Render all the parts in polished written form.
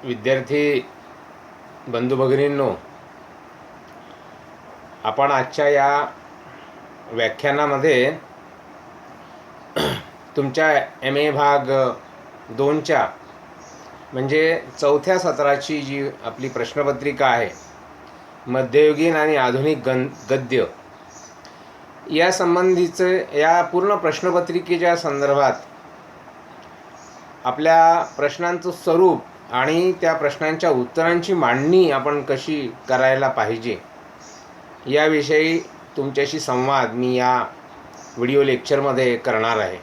विद्यार्थी बंधू भगिनींनो, आपण आजच्या या व्याख्यानामध्ये तुमच्या MA भाग 2च्या म्हणजे चौथ्या सत्राची जी आपली प्रश्नपत्रिका आहे, मध्ययुगीन आणि आधुनिक गद्य या संबंधीचे या पूर्ण प्रश्नपत्रिकेच्या संदर्भात आपल्या प्रश्नांचं स्वरूप आणि त्या प्रश्नांच्या उत्तरांची मांडणी आपण कशी करायला पाहिजे याविषयी तुमच्याशी संवाद मी या व्हिडिओ लेक्चरमध्ये करणार आहे.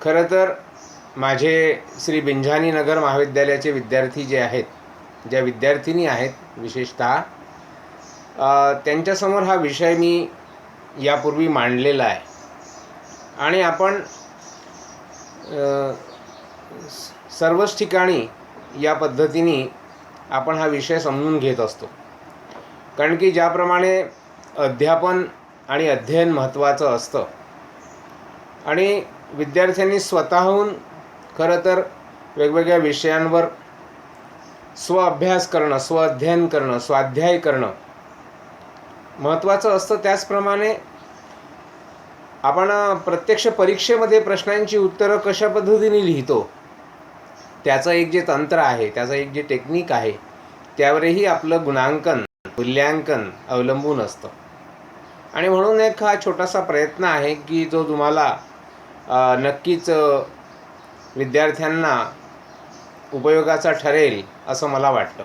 खरं तर माझे श्री बिंझानी नगर महाविद्यालयाचे विद्यार्थी जे आहेत, ज्या विद्यार्थिनी आहेत विशेषतः, त्यांच्यासमोर हा विषय मी यापूर्वी मांडलेला आहे आणि आपण सर्वच ठिकाणी या पद्धतीने आपण हा विषय समजून घेत असतो. कारण की ज्याप्रमाणे अध्यापन आणि अध्ययन महत्त्वाचं असतं आणि विद्यार्थ्यांनी स्वतःहून खरं तर वेगवेगळ्या विषयांवर स्वअभ्यास करणं, स्वअध्ययन करणं, स्वाध्याय करणं महत्त्वाचं असतं. त्याचप्रमाणे आपण प्रत्यक्ष परीक्षेमध्ये प्रश्नांची उत्तरं कशा पद्धतीने लिहितो त्याचं एक जे तंत्र आहे, त्याचं एक जे टेक्निक आहे, त्यावरही आपलं गुणांकन, मूल्यांकन अवलंबून असतं. आणि म्हणून एक हा छोटासा प्रयत्न आहे की जो तुम्हाला नक्कीच विद्यार्थ्यांना उपयोगाचा ठरेल असं मला वाटतं.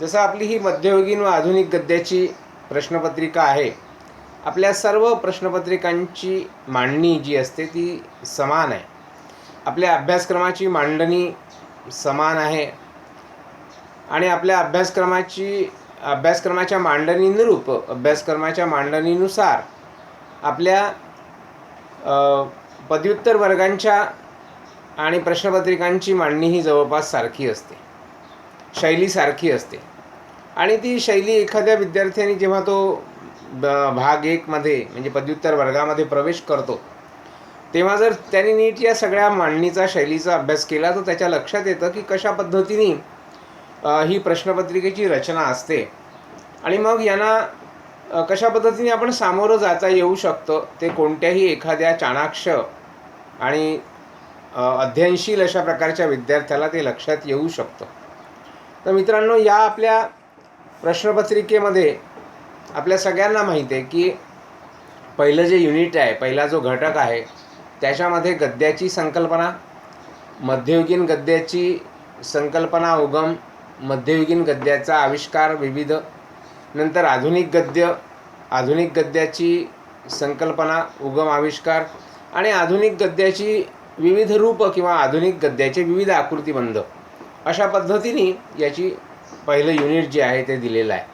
जसं आपली ही मध्ययुगीन व आधुनिक गद्याची प्रश्नपत्रिका आहे, आपल्या सर्व प्रश्नपत्रिकांची मांडणी जी असते ती समान आहे. आपल्या अभ्यासक्रमाची मांडणी समान आहे आणि आपल्या अभ्यासक्रमाच्या मांडणीनुरूप, अभ्यासक्रमाच्या मांडणीनुसार आपल्या पदव्युत्तर वर्गांच्या आणि प्रश्नपत्रिकांची मांडणी ही जवळपास सारखी असते, शैली सारखी असते. आणि ती शैली एखाद्या विद्यार्थ्याने जेव्हा तो भाग 1 मध्ये म्हणजे पदव्युत्तर वर्गामध्ये प्रवेश करतो तेव्हा जर त्याने नीट या सगळ्या मांडणीचा, शैलीचा अभ्यास केला तर त्याच्या लक्षात येतं की कशा पद्धतीने ही प्रश्नपत्रिकेची रचना असते आणि मग यांना कशा पद्धतीने आपण सामोरं जाता येऊ शकतं ते कोणत्याही एखाद्या चाणाक्ष आणि अध्ययनशील अशा प्रकारच्या विद्यार्थ्याला ते लक्षात येऊ शकतं. तर मित्रांनो, या आपल्या प्रश्नपत्रिकेमध्ये आपल्या सगळ्यांना माहिती आहे की पहिलं जे युनिट आहे, पहिला जो घटक आहे, त्याच्यामध्ये गद्याची संकल्पना, मध्ययुगीन गद्याची संकल्पना, उगम, मध्ययुगीन गद्याचा आविष्कार विविध, नंतर आधुनिक गद्य, आधुनिक गद्याची संकल्पना, उगम, आविष्कार आणि आधुनिक गद्याची विविध रूप किंवा आधुनिक गद्याचे विविध आकृतिबंध, अशा पद्धतीने याची पहिलं युनिट जे आहे ते दिलेलं आहे.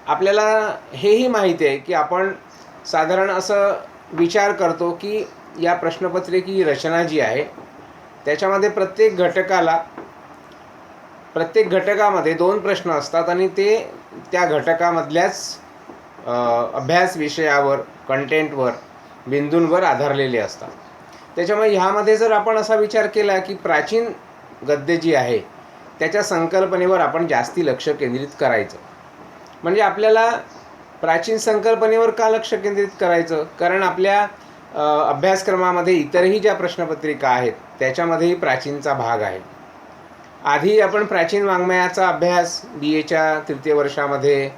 आपल्याला हेही माहिती आहे की आपण साधारण असं विचार करतो की या प्रश्नपत्रिकेची रचना जी आहे त्याच्यामध्ये प्रत्येक घटकामध्ये 2 प्रश्न असतात आणि ते त्या घटकामधल्याच अभ्यास विषयावर, कंटेंटवर, बिंदूंवर आधारलेले असतात. त्याच्यामुळे ह्यामध्ये जर आपण असा विचार केला की प्राचीन गद्य जी आहे त्याच्या संकल्पनेवर आपण जास्ती लक्ष केंद्रित करायचं. म्हणजे आपल्याला प्राचीन संकल्पनेवर का लक्ष केंद्रित करायचं? कारण आपल्या अभ्यासक्रमामध्ये इतरही ज्या प्रश्नपत्रिका आहेत त्याच्यामध्येही प्राचीनचा भाग आहे. आधी आपण प्राचीन वाङ्मयाचा अभ्यास BAच्या 3य वर्षामध्ये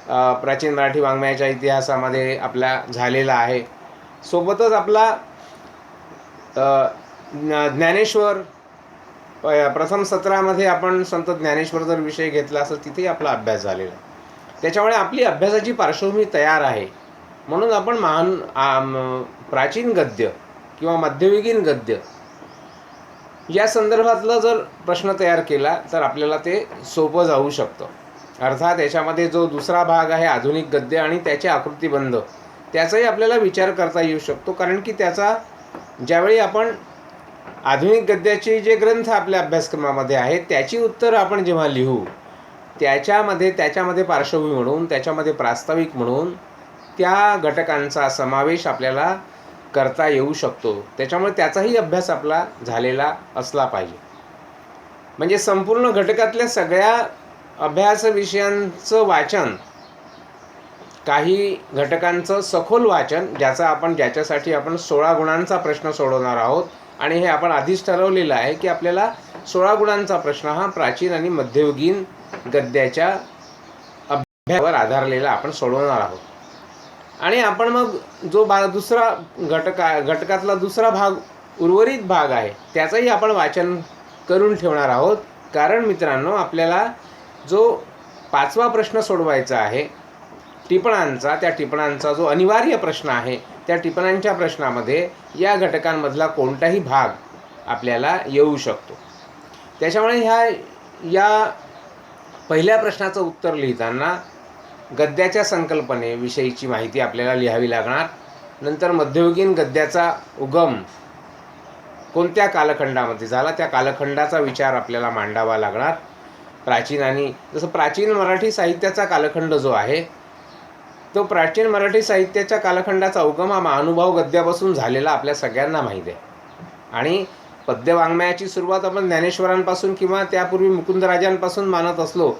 प्राचीन मराठी वाङ्मयाच्या इतिहासामध्ये आपला झालेला आहे. सोबतच आपला ज्ञानेश्वर प्रथम सत्रामध्ये आपण संत ज्ञानेश्वर जर विषय घेतला असं तिथेही आपला अभ्यास झालेला आहे. त्याच्यामुळे आपली अभ्यासाची पार्श्वभूमी तयार आहे. म्हणून आपण प्राचीन गद्य किंवा मध्ययुगीन गद्य या संदर्भातला जर प्रश्न तयार केला तर आपल्याला ते सोपं जाऊ शकतं. अर्थात याच्यामध्ये जो दुसरा भाग आहे आधुनिक गद्य आणि त्याचे आकृतिबंध, त्याचाही आपल्याला विचार करता येऊ शकतो. कारण की त्याचा ज्यावेळी आपण आधुनिक गद्याचे जे ग्रंथ आपल्या अभ्यासक्रमामध्ये आहेत त्याची उत्तरं आपण जेव्हा लिहू त्याच्यामध्ये पार्श्वभूमी म्हणून, त्याच्यामध्ये प्रास्ताविक म्हणून त्या घटकांचा समावेश आपल्याला करता येऊ शकतो. त्याच्यामुळे त्याचाही अभ्यास आपला झालेला असला पाहिजे. म्हणजे संपूर्ण घटकातल्या सगळ्या अभ्यास विषयांचं वाचन, काही घटकांचं सखोल वाचन, ज्याच्यासाठी आपण 16 गुणांचा प्रश्न सोडवणार आहोत. आणि हे आपण आधीच ठरवलेलं आहे की आपल्याला 16 गुणांचा प्रश्न हा प्राचीन आणि मध्ययुगीन गद्याच्या अभ्यासावर आधारलेला आपण सोडवणार आहोत. आणि आपण मग जो दुसरा घटकातला दुसरा भाग, उर्वरित भाग आहे, त्याचंही आपण वाचन करून ठेवणार आहोत. कारण मित्रांनो, आपल्याला जो 5वा प्रश्न सोडवायचा आहे टिपणांचा, त्या टिपणांचा जो अनिवार्य प्रश्न आहे, त्या टिपणांच्या प्रश्नामध्ये या घटकांमधला कोणताही भाग आपल्याला येऊ शकतो. त्याच्यामुळे या पहिल्या प्रश्नाचं उत्तर लिहिताना गद्याच्या संकल्पनेविषयीची माहिती आपल्याला लिहावी लागणार. नंतर मध्ययुगीन गद्याचा उगम कोणत्या कालखंडामध्ये झाला, त्या कालखंडाचा विचार आपल्याला मांडावा लागणार. जसं प्राचीन मराठी साहित्याचा कालखंड जो आहे, तो प्राचीन मराठी साहित्याच्या कालखंडाचा उगम हा महानुभाव गद्यापासून झालेला आपल्या सगळ्यांना माहीत आहे. आणि पद्यवाङ्मयाची सुरुवात आपण ज्ञानेश्वरांपासून किंवा त्यापूर्वी मुकुंदराजांपासून मानत असलो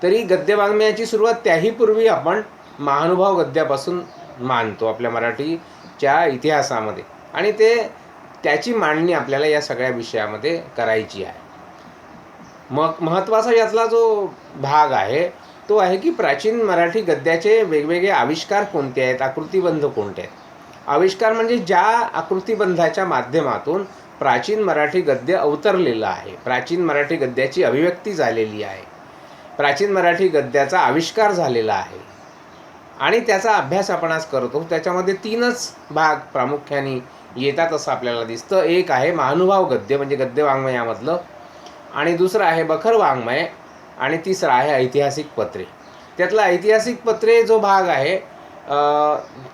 तरी गद्यवाङ्मयाची सुरुवात त्याही पूर्वी आपण महानुभाव गद्यापासून मानतो आपल्या मराठीच्या इतिहासामध्ये. आणि त्याची मांडणी आपल्याला या सगळ्या विषयामध्ये करायची आहे. मग महत्त्वाचा यातला जो भाग आहे तो आहे की प्राचीन मराठी गद्याचे वेगवेगळे आविष्कार कोणते आहेत, आकृतिबंध कोणते आहेत. आविष्कार म्हणजे ज्या आकृतिबंधाच्या माध्यमातून प्राचीन मराठी गद्य अवतरलेलं आहे, प्राचीन मराठी गद्याची अभिव्यक्ती झालेली आहे, प्राचीन मराठी गद्याचा आविष्कार झालेला आहे आणि त्याचा अभ्यास आपण आज करतो. त्याच्यामध्ये 3च भाग प्रामुख्याने येतात असं आपल्याला दिसतं. एक आहे महानुभाव गद्य म्हणजे गद्यवाङ्मयामधलं, आणि दुसरं आहे बखर वाङ्मय, आणि तिसरं आहे ऐतिहासिक पत्रे. त्यातला ऐतिहासिक पत्रे जो भाग आहे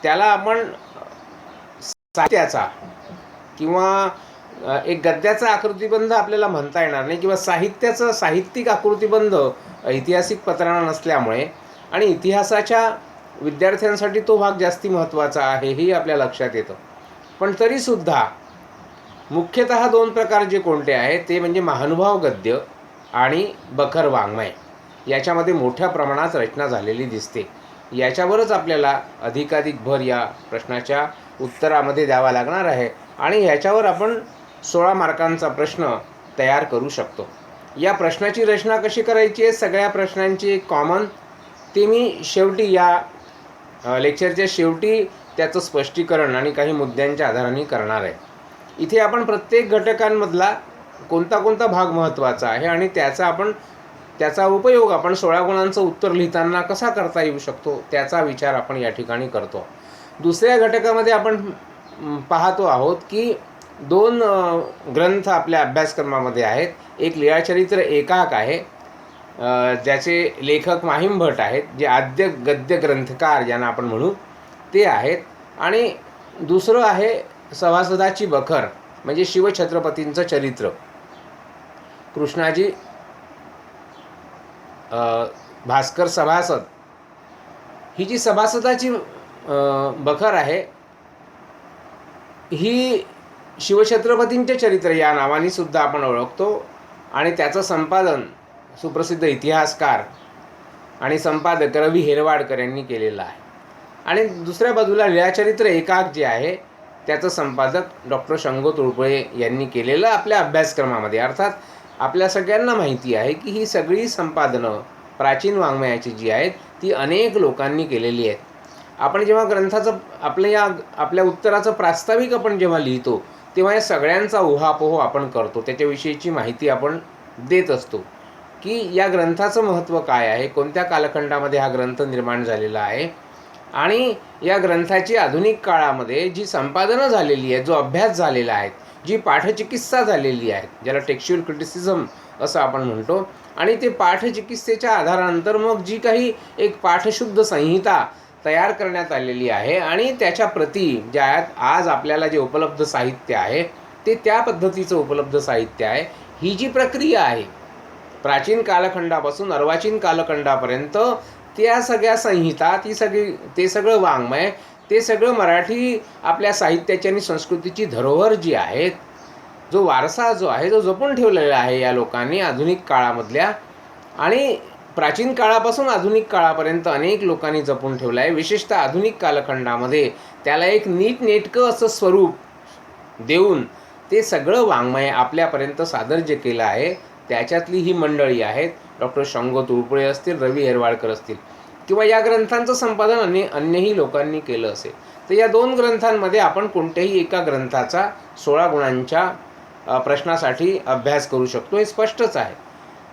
त्याला आपण साहित्याचा किंवा एक गद्याचा आकृतिबंध आपल्याला म्हणता येणार नाही, किंवा साहित्यिक आकृतिबंध ऐतिहासिक पत्रांना नसल्यामुळे आणि इतिहासाच्या विद्यार्थ्यांसाठी तो भाग जास्ती महत्त्वाचा आहे हेही आपल्या लक्षात येतं. पण तरीसुद्धा मुख्यतः 2 प्रकार जे कोणते आहेत ते म्हणजे महानुभाव गद्य आणि बखर वाङ्मय. याच्यामध्ये मोठ्या प्रमाणात रचना झालेली दिसते. याच्यावरच आपल्याला अधिकाधिक भर या प्रश्नाच्या उत्तरामध्ये द्यावा लागणार आहे आणि ह्याच्यावर आपण 16 मार्कांचा प्रश्न तयार करू शकतो. या प्रश्नाची रचना कशी करायची आहे, सगळ्या प्रश्नांची एक कॉमन, ते मी शेवटी या लेक्चरच्या शेवटी त्याचं स्पष्टीकरण आणि काही मुद्द्यांच्या आधाराने करणार आहे. इथे आपण प्रत्येक घटकांमधला कोणता भाग महत्त्वाचा आहे आणि त्याचा उपयोग आपण 16 गुणांचं उत्तर लिहिताना कसा करता येऊ शकतो त्याचा विचार आपण या ठिकाणी करतो. दुसऱ्या घटकामध्ये आपण पाहतो आहोत की 2 ग्रंथ आपल्या अभ्यासक्रमामध्ये आहेत. एक लीळाचरित्र एकाक आहे, ज्याचे लेखक माहीम भट आहेत, जे आद्य गद्य ग्रंथकार ज्यांना आपण म्हणू ते आहेत. आणि दुसरं आहे सभासदाची बखर म्हणजे शिवछत्रपतींचं चरित्र. कृष्णाजी भास्कर सभासद ही जी सभासदाची बखर आहे ही शिवछत्रपतींचे चरित्र या नावाने सुद्धा आपण ओळखतो आणि त्याचं संपादन सुप्रसिद्ध इतिहासकार आणि संपादक रवी हेरवाडकर यांनी केलेलं आहे. आणि दुसऱ्या बाजूला लीळाचरित्र एकाक जे आहे त्याचं संपादक डॉक्टर शंगो तुळपुळे यांनी केलेलं आपल्या अभ्यासक्रमामध्ये. अर्थात आपल्या सगळ्यांना माहिती आहे की ही सगळी संपादनं प्राचीन वाङ्मयाची जी आहेत ती अनेक लोकांनी केलेली आहेत. आपण जेव्हा ग्रंथाचं आपल्या उत्तराचं प्रास्ताविक आपण जेव्हा लिहितो तेव्हा या सगळ्यांचा उहापोह आपण करतो, त्याच्याविषयीची माहिती आपण देत असतो की या ग्रंथाचं महत्त्व काय आहे, कोणत्या कालखंडामध्ये हा ग्रंथ निर्माण झालेला आहे आणि या ग्रंथाची आधुनिक काळामध्ये जी संपादनं झालेली आहेत, जो अभ्यास झालेला आहे, जी पाठचिकित्सा झालेली आहे, ज्याला टेक्स्च्युअल क्रिटिसिझम असं आपण म्हणतो, आणि ते पाठचिकित्सेच्या आधारानंतर मग जी काही एक पाठशुद्ध संहिता तयार करण्यात आलेली आहे आणि त्याच्या प्रती ज्या आहेत, आज आपल्याला जे उपलब्ध साहित्य आहे ते त्या पद्धतीचं उपलब्ध साहित्य आहे. ही जी प्रक्रिया आहे प्राचीन कालखंडापासून अर्वाचीन कालखंडापर्यंत त्या सगळ्या संहिता, ते सगळं वाङ्मय, ते सगळं मराठी आपल्या साहित्याची आणि संस्कृतीची धरोहर जी आहेत जो वारसा जो आहे जो जपून ठेवलेला आहे या लोकांनी आधुनिक काळामधल्या, आणि प्राचीन काळापासून आधुनिक काळापर्यंत अनेक लोकांनी जपून ठेवला आहे. विशेषतः आधुनिक कालखंडामध्ये त्याला एक नीटनेटकं असं स्वरूप देऊन ते सगळं वाङ्मय आपल्यापर्यंत सादर जे केलं आहे, त्याच्यातली ही मंडळी आहेत. डॉक्टर शंगो तुळपुळे असतील, रवी हेरवाळकर असतील, किंवा या ग्रंथांचं संपादन अन्यही लोकांनी केलं असेल. तर या 2 ग्रंथांमध्ये आपण कोणत्याही एका ग्रंथाचा 16 गुणांच्या प्रश्नासाठी अभ्यास करू शकतो, हे स्पष्टच आहे.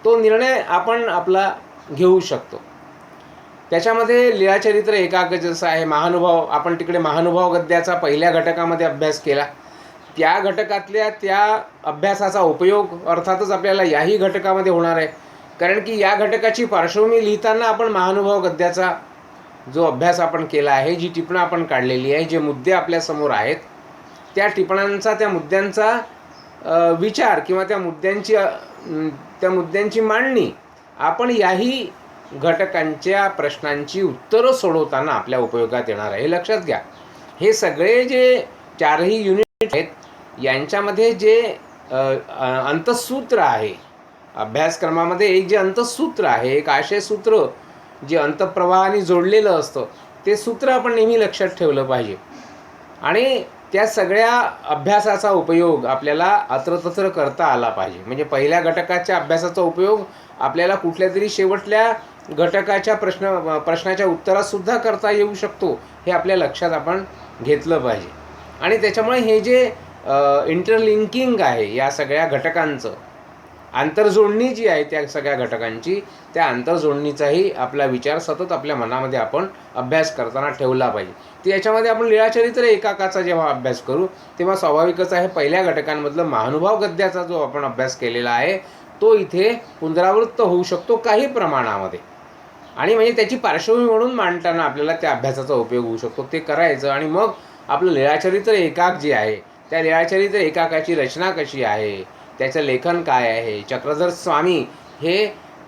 तो निर्णय आपण आपला घेऊ शकतो. त्याच्यामध्ये लीळाचरित्र एकाक जसं आहे, महानुभाव, आपण तिकडे महानुभाव गद्याचा पहिल्या घटकामध्ये अभ्यास केला. त्या घटकातल्या त्या अभ्यासाचा उपयोग अर्थातच आपल्याला याही घटकामध्ये होणार आहे, कारण की या घटकाची पार्श्वभूमी लिहिताना आपण महानुभाव गद्याचा जो अभ्यास आपण केला आहे, जी टिपणं आपण काढलेली आहे, जे मुद्दे आपल्यासमोर आहेत, त्या टिपणांचा, त्या मुद्द्यांचा विचार किंवा त्या मुद्द्यांची मांडणी आपण याही घटकांच्या प्रश्नांची उत्तरं सोडवताना आपल्या उपयोगात येणार आहे. हे लक्षात घ्या. हे सगळे जे 4ही युनिट आहेत, यांच्यामध्ये जे अंतःसूत्र आहे, अभ्यासक्रमामध्ये एक जे अंतःसूत्र आहे, एक आशयसूत्र जे अंतःप्रवाहाने जोडलेलं असतं, ते सूत्र आपण नेहमी लक्षात ठेवलं पाहिजे. आणि त्या सगळ्या अभ्यासाचा उपयोग आपल्याला अत्रतत्र करता आला पाहिजे. म्हणजे पहिल्या घटकाच्या अभ्यासाचा उपयोग आपल्याला कुठल्या तरी शेवटल्या घटकाच्या प्रश्नाच्या उत्तरातसुद्धा करता येऊ शकतो, हे आपल्या लक्षात आपण घेतलं पाहिजे. आणि त्याच्यामुळे हे जे इंटरलिंकिंग आहे या सगळ्या घटकांचं, आंतरजोडणी जी आहे त्या सगळ्या घटकांची, त्या आंतरजोडणीचाही आपला विचार सतत आपल्या मनामध्ये आपण अभ्यास करताना ठेवला पाहिजे. तर याच्यामध्ये आपण लीळाचरित्र एकाकाचा जेव्हा अभ्यास करू, तेव्हा स्वाभाविकच आहे पहिल्या घटकांमधलं महानुभाव गद्याचा जो आपण अभ्यास केलेला आहे, तो इथे पुनरावृत्त होऊ शकतो काही प्रमाणामध्ये. आणि म्हणजे त्याची पार्श्वभूमी म्हणून मांडताना आपल्याला त्या अभ्यासाचा उपयोग होऊ शकतो. ते करायचं. आणि मग आपलं लीळाचरित्र एकाक जे आहे, त्या लीळाचरित्र एकाकाची रचना कशी आहे, त्याचं लेखन काय आहे, चक्रधर स्वामी हे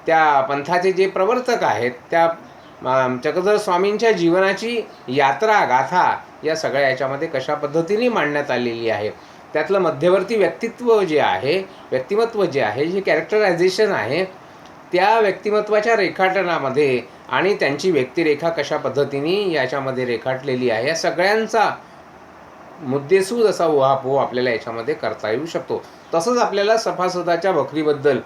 त्या पंथाचे जे प्रवर्तक आहेत, त्या चक्रधर स्वामींच्या जीवनाची यात्रा गाथा या सगळ्या याच्यामध्ये कशा पद्धतीने मांडण्यात आलेली आहे, त्यातलं मध्यवर्ती व्यक्तिमत्व जे आहे, जे कॅरेक्टरायझेशन आहे, त्या व्यक्तिमत्वाच्या रेखाटनामध्ये आणि त्यांची व्यक्तिरेखा कशा पद्धतीने याच्यामध्ये रेखाटलेली आहे, या सगळ्यांचा मुद्देसूद असा उहापोह आपल्याला याच्यामध्ये करता येऊ शकतो. तसंच आपल्याला सभासदाच्या बखरीबद्दल,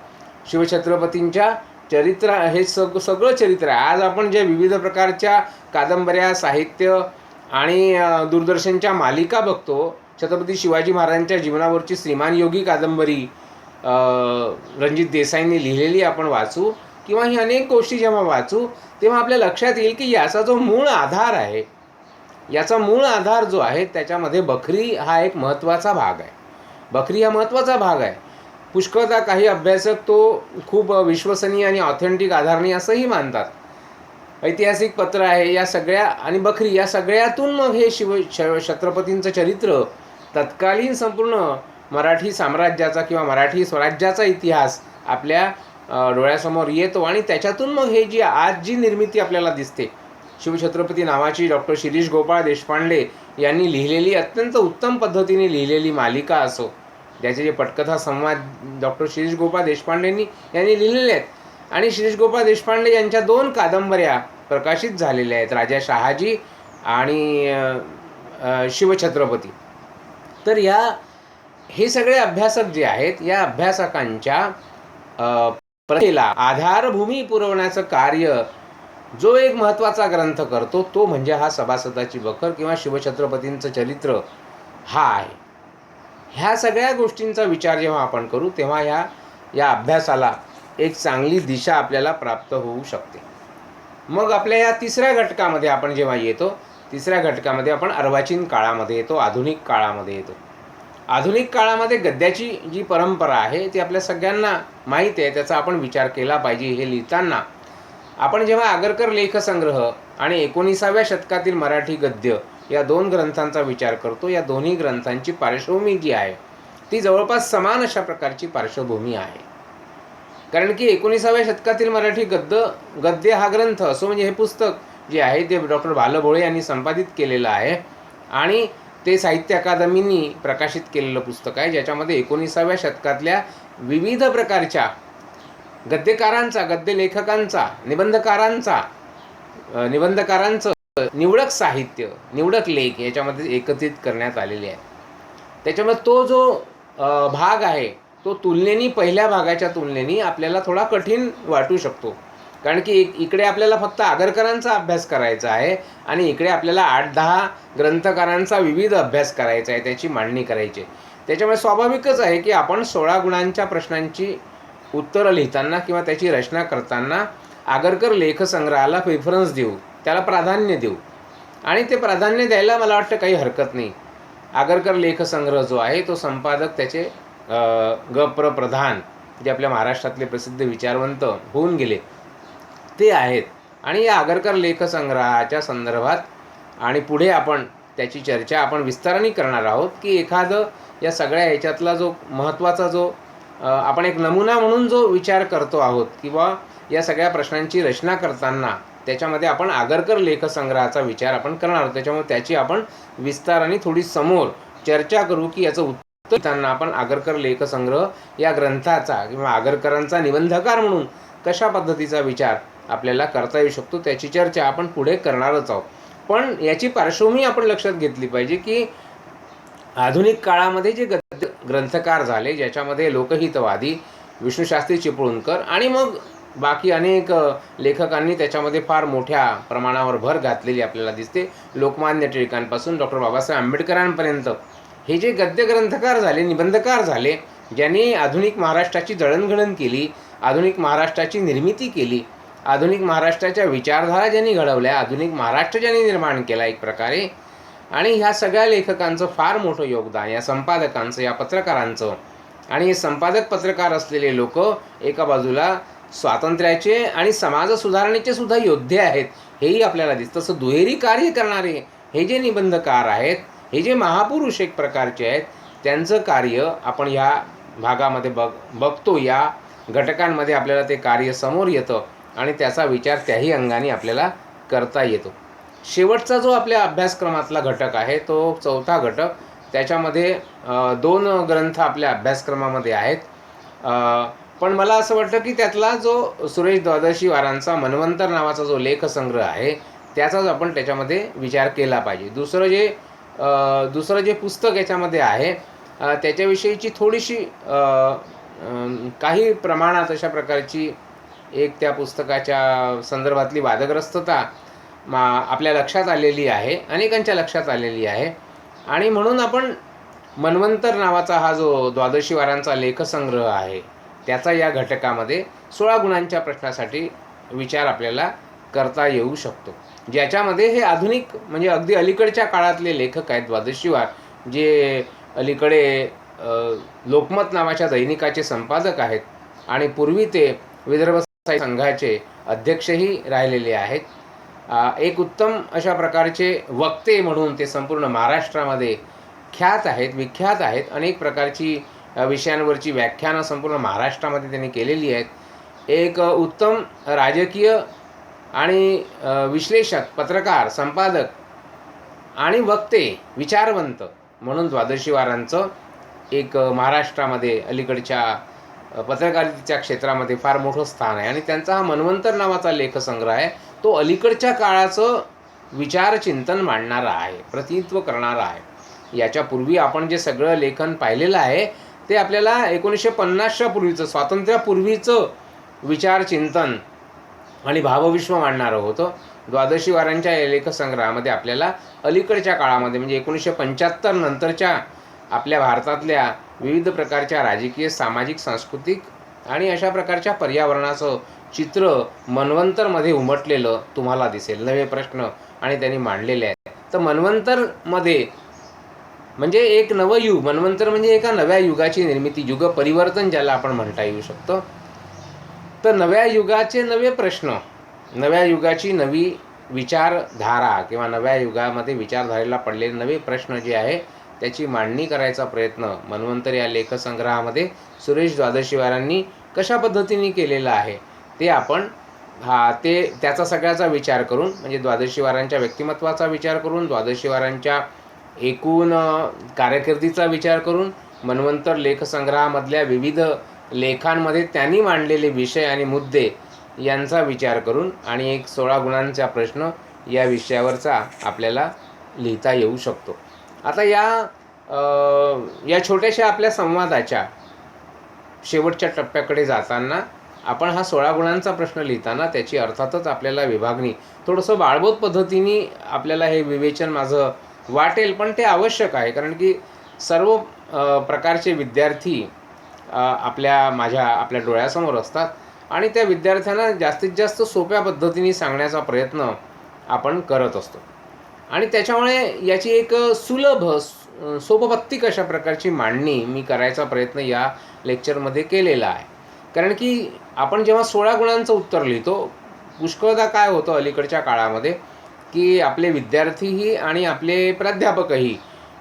शिवछत्रपतींच्या चरित्र, हे सगळं चरित्र आहे. आज आपण जे विविध प्रकारच्या कादंबऱ्या, साहित्य आणि दूरदर्शनच्या मालिका बघतो, छत्रपती शिवाजी महाराजांच्या जीवनावरची श्रीमान योगी कादंबरी रणजित देसाईंनी लिहिलेली आपण वाचू, किंवा ही अनेक गोष्टी जेव्हा वाचू, तेव्हा आपल्या लक्षात येईल की याचा जो मूळ आधार आहे, याचा मूळ आधार जो आहे, त्याच्यामध्ये बखरी हा एक महत्त्वाचा भाग आहे. बखरी हा महत्त्वाचा भाग आहे. पुष्कळदा काही अभ्यासक तो खूप विश्वसनीय आणि ऑथेंटिक आधार नाही असंही मानतात. ऐतिहासिक पत्र आहे या सगळ्या आणि बखरी या सगळ्यातून मग हे छत्रपतींचं चरित्र, तत्कालीन संपूर्ण मराठी साम्राज्याचा किंवा मराठी स्वराज्याचा इतिहास आपल्या डोळ्यासमोर येतो. आणि त्याच्यातून मग हे जी आज जी निर्मिती आपल्याला दिसते, शिवछत्रपती नावाची डॉक्टर शिरीष गोपाळ देशपांडे यांनी लिहिलेली, अत्यंत उत्तम पद्धतीने लिहिलेली मालिका असो, ज्याचे जे पटकथा संवाद डॉक्टर शिरीष गोपाळ देशपांडेंनी यांनी लिहिलेले आहेत. आणि शिरीष गोपाळ देशपांडे यांच्या 2 कादंबऱ्या प्रकाशित झालेल्या आहेत, राजा शहाजी आणि शिवछत्रपती. तर हे सगळे अभ्यासक जे आहेत, या अभ्यासकांच्या प्रथेला आधारभूमी पुरवण्याचं कार्य जो एक महत्त्वाचा ग्रंथ करतो, तो म्हणजे हा सभासदाची बखर किंवा शिवछत्रपतींचं चरित्र हा आहे. ह्या सगळ्या गोष्टींचा विचार जेव्हा आपण करू, तेव्हा या अभ्यासाला एक चांगली दिशा आपल्याला प्राप्त होऊ शकते. मग आपल्या या तिसऱ्या घटकामध्ये आपण जेव्हा येतो, तिसऱ्या घटकामध्ये आपण अर्वाचीन काळामध्ये येतो, आधुनिक काळामध्ये येतो. आधुनिक काळामध्ये गद्याची जी परंपरा आहे ती आपल्या सगळ्यांना माहीत आहे, त्याचा आपण विचार केला पाहिजे. हे लिहिताना आपण जेव्हा आगरकर लेखसंग्रह आणि 19व्या शतकातील मराठी गद्य या 2 ग्रंथांचा विचार करतो, या दोन्ही ग्रंथांची पार्श्वभूमी जी आहे ती जवळपास समान अशा प्रकारची पार्श्वभूमी आहे. कारण की 19व्या शतकातील मराठी गद्य हा ग्रंथ असो, म्हणजे हे पुस्तक जे आहे ते डॉक्टर बालभोळे यांनी संपादित केलेलं आहे. आणि ते साहित्य अकादमीनी प्रकाशित केलेलं पुस्तक आहे, ज्याच्यामध्ये 19व्या शतकातल्या विविध प्रकारच्या गद्यकारांचा, गद्यलेखकांचा, निबंधकारांचं निवडक साहित्य, निवडक लेख याच्यामध्ये एकत्रित करण्यात आलेले आहे. त्याच्यामुळे तो जो भाग आहे तो तुलनेनी पहिल्या भागाच्या तुलनेनी आपल्याला थोडा कठीण वाटू शकतो, कारण की इकडे आपल्याला फक्त आगरकरांचा अभ्यास करायचा आहे आणि इकडे आपल्याला 8-10 ग्रंथकारांचा विविध अभ्यास करायचा आहे, त्याची मांडणी करायची आहे. त्याच्यामुळे स्वाभाविकच आहे की आपण 16 गुणांच्या प्रश्नांची उत्तरं लिहिताना किंवा त्याची रचना करताना आगरकर लेखसंग्रहाला प्रेफरन्स देऊ, त्याला प्राधान्य देऊ, आणि ते प्राधान्य द्यायला मला वाटतं काही हरकत नाही. आगरकर लेखसंग्रह जो आहे तो संपादक त्याचे ग प्र प्रधान, जे आपल्या महाराष्ट्रातले प्रसिद्ध विचारवंत होऊन गेले ते आहेत. आणि या आगरकर लेखसंग्रहाच्या संदर्भात आणि पुढे आपण त्याची चर्चा आपण विस्ताराने करणार आहोत की एखादं या सगळ्या याच्यातला जो महत्त्वाचा जो आपण एक नमुना म्हणून जो विचार करतो आहोत किंवा या सगळ्या प्रश्नांची रचना करताना त्याच्यामध्ये आपण आगरकर लेखसंग्रहाचा विचार आपण करणार आहोत. त्याच्यामुळे त्याची आपण विस्ताराने थोडी समोर चर्चा करू की याचं उत्तर देताना आपण आगरकर लेखसंग्रह या ग्रंथाचा किंवा आगरकरांचा निबंधकार म्हणून कशा पद्धतीचा विचार आपल्याला करता येऊ शकतो, त्याची चर्चा आपण पुढे करणारच आहोत. पण याची पार्श्वभूमी आपण लक्षात घेतली पाहिजे की आधुनिक काळामध्ये जे ग्रंथकार झाले, ज्याच्यामध्ये लोकहितवादी विष्णुशास्त्री चिपळूणकर आणि मग बाकी अनेक लेखकांनी त्याच्यामध्ये फार मोठ्या प्रमाणावर भर घातलेली आपल्याला दिसते. लोकमान्य टिळकांपासून डॉक्टर बाबासाहेब आंबेडकरांपर्यंत हे जे गद्यग्रंथकार झाले, निबंधकार झाले, ज्यांनी आधुनिक महाराष्ट्राची जळणघळण केली, आधुनिक महाराष्ट्राची निर्मिती केली, आधुनिक महाराष्ट्राच्या विचारधारा ज्यांनी घडवल्या, आधुनिक महाराष्ट्र ज्यांनी निर्माण केला एक प्रकारे, आणि ह्या सगळ्या लेखकांचं फार मोठं योगदान, या संपादकांचं, या पत्रकारांचं. आणि हे संपादक पत्रकार असलेले लोक एका बाजूला स्वातंत्र्याचे आणि समाज सुधारणेचे सुद्धा योद्धे आहेत, हेही आपल्याला दिसतं. तसं दुहेरी कार्य करणारे हे जे निबंधकार आहेत, हे जे महापुरुष एक प्रकारचे आहेत, त्यांचं कार्य आपण ह्या भागामध्ये बघतो. या घटकांमध्ये आपल्याला ते कार्य समोर येतं आणि त्याचा विचार त्याही अंगाने आपल्याला करता येतो. शेवटचा जो आपल्या अभ्यासक्रमातला घटक आहे तो चौथा घटक, त्याच्यामध्ये 2 ग्रंथ आपल्या अभ्यासक्रमामध्ये आहेत. पण मला असं वाटतं की त्यातला जो सुरेश द्वादशीवारांचा मन्वंतर नावाचा जो लेखसंग्रह आहे त्याचाच आपण त्याच्यामध्ये विचार केला पाहिजे. दुसरं जे पुस्तक याच्यामध्ये आहे त्याच्याविषयीची थोडीशी काही प्रमाणात अशा प्रकारची एक त्या पुस्तकाच्या संदर्भातली वादग्रस्तता आपल्या लक्षात आलेली आहे, अनेकांच्या लक्षात आलेली आहे. आणि म्हणून आपण मन्वंतर नावाचा हा जो द्वादशीवारांचा लेखसंग्रह आहे त्याचा या घटकामध्ये 16 गुणांच्या प्रश्नासाठी विचार आपल्याला करता येऊ शकतो, ज्याच्यामध्ये हे आधुनिक म्हणजे अगदी अलीकडच्या काळातले लेखक आहेत. द्वादशीवार जे अलीकडे लोकमत नावाच्या दैनिकाचे संपादक आहेत आणि पूर्वी ते विदर्भ साहित्य संघाचे अध्यक्षही राहिलेले आहेत. एक उत्तम अशा प्रकारचे वक्ते म्हणून ते संपूर्ण महाराष्ट्रामध्ये ख्यात आहेत, विख्यात आहेत. अनेक प्रकारची विषयांवरची व्याख्यानं संपूर्ण महाराष्ट्रामध्ये त्यांनी केलेली आहेत. एक उत्तम राजकीय आणि विश्लेषक, पत्रकार, संपादक आणि वक्ते, विचारवंत म्हणून द्वादशीवारांचं एक महाराष्ट्रामध्ये अलीकडच्या पत्रकारितेच्या क्षेत्रामध्ये फार मोठं स्थान आहे. आणि त्यांचा हा मन्वंतर नावाचा लेखसंग्रह आहे, तो अलीकडच्या काळाचं विचारचिंतन मांडणारा आहे, प्रतिनिधित्व करणारा आहे. याच्यापूर्वी आपण जे सगळं लेखन पाहिलेलं आहे ते आपल्याला 1950च्या पूर्वीचं, स्वातंत्र्यापूर्वीचं विचारचिंतन आणि भावविश्व मांडणारं होतं. द्वादशीवारांच्या या लेखसंग्रहामध्ये आपल्याला अलीकडच्या काळामध्ये म्हणजे 1975 नंतरच्या आपल्या भारतातल्या विविध प्रकारच्या राजकीय, सामाजिक, सांस्कृतिक आणि अशा प्रकारच्या पर्यावरणाचं चित्र मन्वंतरमध्ये उमटलेलं तुम्हाला दिसेल. नवे प्रश्न आणि त्यांनी मांडलेले आहेत. तर मन्वंतरमध्ये म्हणजे एक नवं युग, मन्वंतर म्हणजे एका नव्या युगाची निर्मिती, युग परिवर्तन ज्याला आपण म्हणता येऊ शकतो. तर नव्या युगाचे नवे प्रश्न, नव्या युगाची नवी विचारधारा किंवा नव्या युगामध्ये विचारधारेला पडलेले नवे प्रश्न जे आहे त्याची मांडणी करायचा प्रयत्न मन्वंतर या लेखसंग्रहामध्ये सुरेश द्वादशीवारांनी कशा पद्धतीने केलेला आहे ते आपण त्याचा सगळ्याचा विचार करून, म्हणजे द्वादशीवारांच्या व्यक्तिमत्वाचा विचार करून, द्वादशीवारांच्या एकूण कारकिर्दीचा विचार करून, मन्वंतर लेखसंग्रहामधल्या विविध लेखांमध्ये त्यांनी मांडलेले विषय आणि मुद्दे यांचा विचार करून आणि एक 16 गुणांचा प्रश्न या विषयावरचा आपल्याला लिहिता येऊ शकतो. आता या छोट्याशा आपल्या संवादाच्या शेवटच्या टप्प्याकडे जाताना आपण हा 16 गुणांचा प्रश्न लिहिताना त्याची अर्थातच आपल्याला विभागणी थोडंसं बाळबोध पद्धतीने आपल्याला हे विवेचन माझं वाटेल, पण ते आवश्यक आहे. कारण की सर्व प्रकारचे विद्यार्थी आपल्या डोळ्यासमोर असतात आणि त्या विद्यार्थ्यांना जास्तीत जास्त सोप्या पद्धतीने सांगण्याचा प्रयत्न आपण करत असतो. आणि त्याच्यामुळे याची एक सुलभ सोपपत्तिक अशा प्रकारची मांडणी मी करायचा प्रयत्न या लेक्चरमध्ये केलेला आहे. कारण की आपण जेव्हा 16 गुणांचं उत्तर लिहितो, पुष्कळदा काय होतं अलीकडच्या काळामध्ये की आपले विद्यार्थीही आणि आपले प्राध्यापकही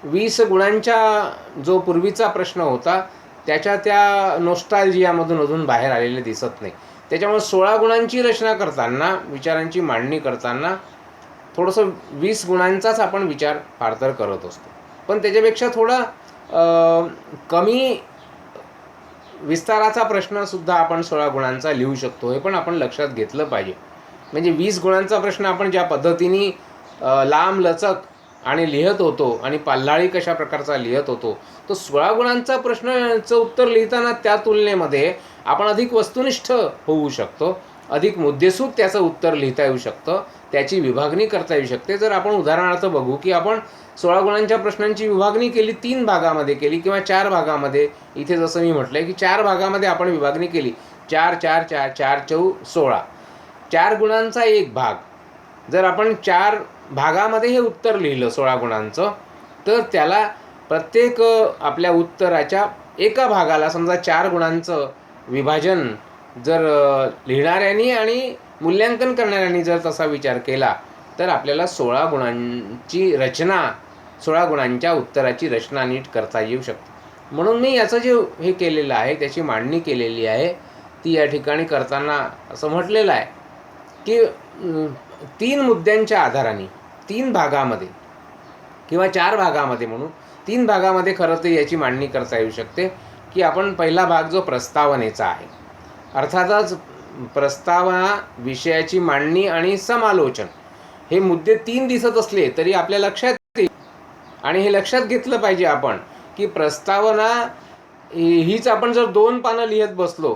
20 गुणांच्या जो पूर्वीचा प्रश्न होता त्याच्या त्या नॉस्टॅल्जियामधून अजून बाहेर आलेले दिसत नाही. त्याच्यामुळे 16 गुणांची रचना करताना, विचारांची मांडणी करताना थोडंसं 20 गुणांचाच आपण विचार फार तर करत असतो. पण त्याच्यापेक्षा थोडा कमी विस्ताराचा प्रश्नसुद्धा आपण 16 गुणांचा लिहू शकतो, हे पण आपण लक्षात घेतलं पाहिजे. म्हणजे 20 गुणांचा प्रश्न आपण ज्या पद्धतीने लांब लचक आणि लिहित होतो आणि पाल्हाळी कशा प्रकारचा लिहित होतो, तो 16 गुणांचा प्रश्नाचं उत्तर लिहिताना त्या तुलनेमध्ये आपण अधिक वस्तुनिष्ठ होऊ शकतो, अधिक मुद्देसूद त्याचं उत्तर लिहिता येऊ शकतं, त्याची विभागणी करता येऊ शकते. जर आपण उदाहरणार्थ बघू की आपण 16 गुणांच्या प्रश्नांची विभागणी केली 3 भागामध्ये केली किंवा 4 भागामध्ये, इथे जसं मी म्हटलं की 4 भागामध्ये आपण विभागणी केली, 4 4 4 4 4 16, 4 गुणांचा एक भाग. जर आपण 4 भागामध्ये हे उत्तर लिहिलं 16 गुणांचं, तर त्याला प्रत्येक आपल्या उत्तराच्या एका भागाला समजा 4 गुणांचं विभाजन जर लिहिणाऱ्यांनी आणि मूल्यांकन करणाऱ्यांनी जर तसा विचार केला तर आपल्याला 16 गुणांची रचना, 16 गुणांच्या उत्तराची रचना नीट करता येऊ शकते. म्हणून मी याचं जे हे केलेलं आहे, त्याची मांडणी केलेली आहे, ती या ठिकाणी करताना असं म्हटलेलं आहे की 3 मुद्द्यांच्या आधाराने 3 भागामध्ये किंवा 4 भागामध्ये म्हणून 3 भागामध्ये खरं तर याची मांडणी करता येऊ शकते. की आपण पहिला भाग जो प्रस्तावनेचा आहे, अर्थातच प्रस्तावना, विषयाची मांडणी आणि समालोचन हे मुद्दे 3 दिसत असले तरी आपल्या लक्षात येईल. आणि हे लक्षात घेतलं पाहिजे आपण की प्रस्तावना हीच आपण जर 2 पानं लिहित बसलो